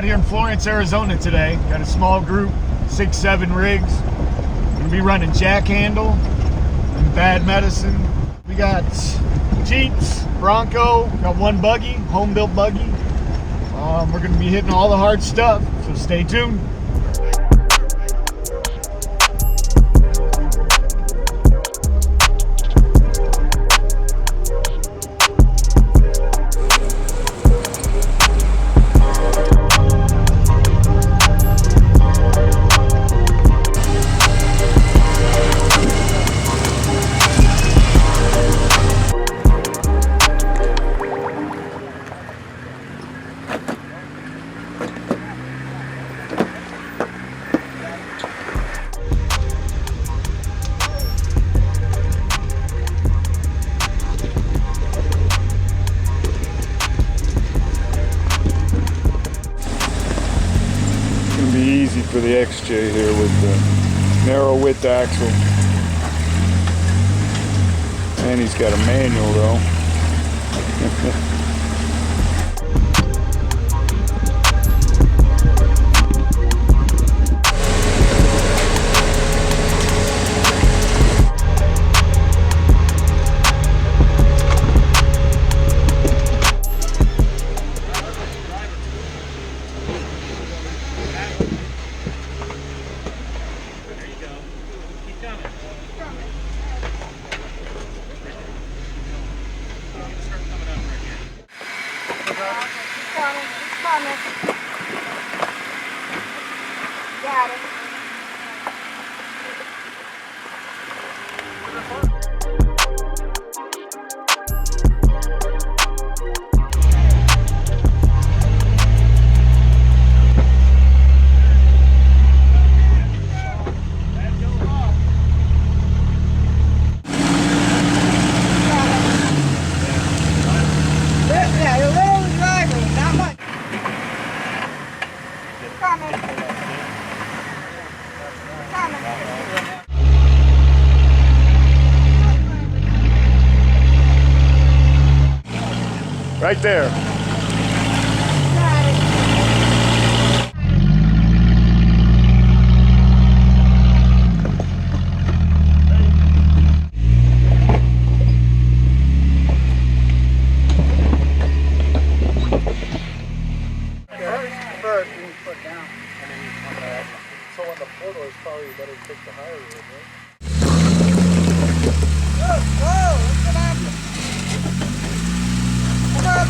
Out here in Florence, Arizona today. Got a small group, 6-7 rigs. Gonna be running jack handle and bad medicine. We got Jeeps, Bronco, got one buggy, home built buggy. We're gonna be hitting all the hard stuff, so stay tuned. Easy for the XJ here with the narrow width axle, and he's got a manual though. Got it. Right there. First, you put down, and then you come back. So on the portal, it's probably better to take the higher road, right? Whoa, what's gonna happen? Come on.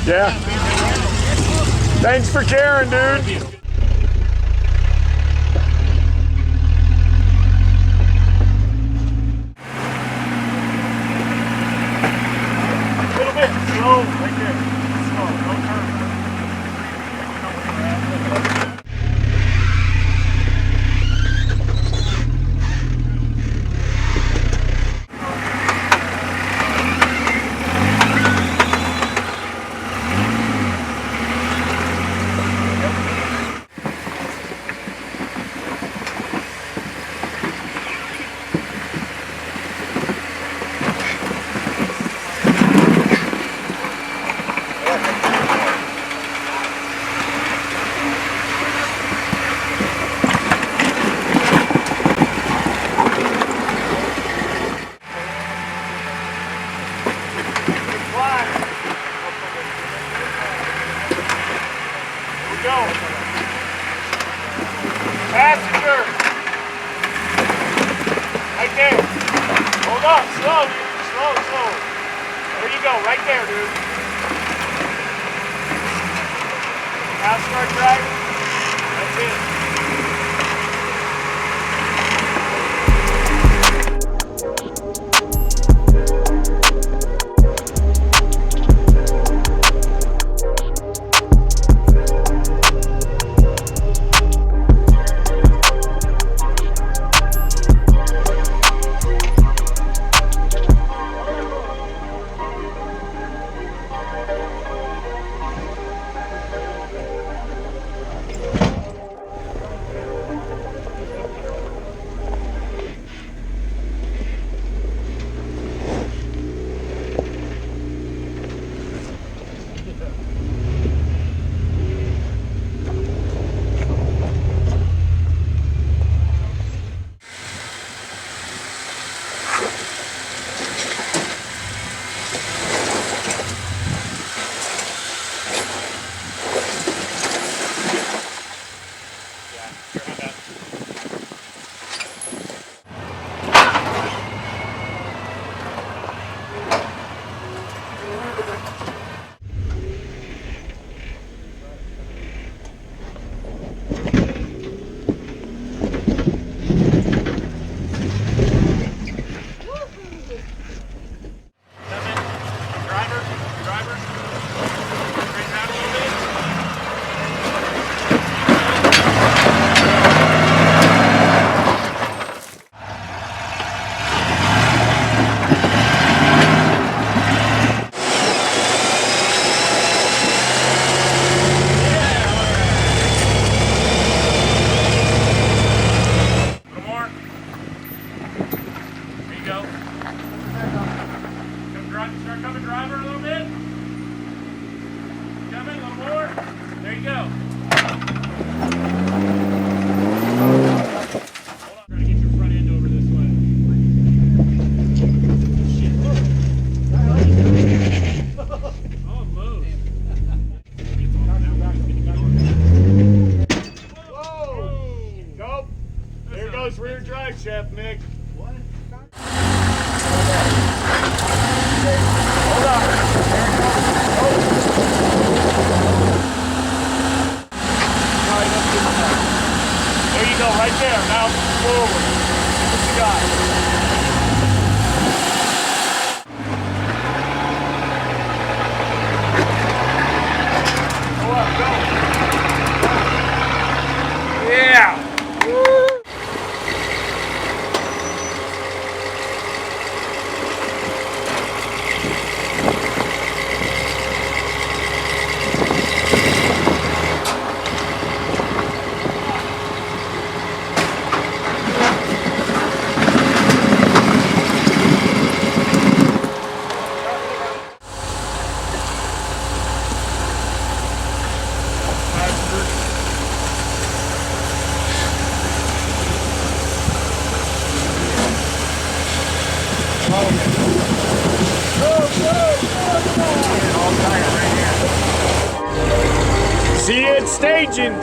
Yeah. Thanks for caring, dude. go, right there, dude. Now start driving. That's it. Start coming driver a little bit. Coming, a little more. There you go. Hold on. Try to get your front end over this way. Shit. Oh, it moves. Whoa! Go. There goes rear drive shaft, Nick. What? Hold on. There you go, right there. Now forward. What you got? Go up, go. Yeah. See you at staging.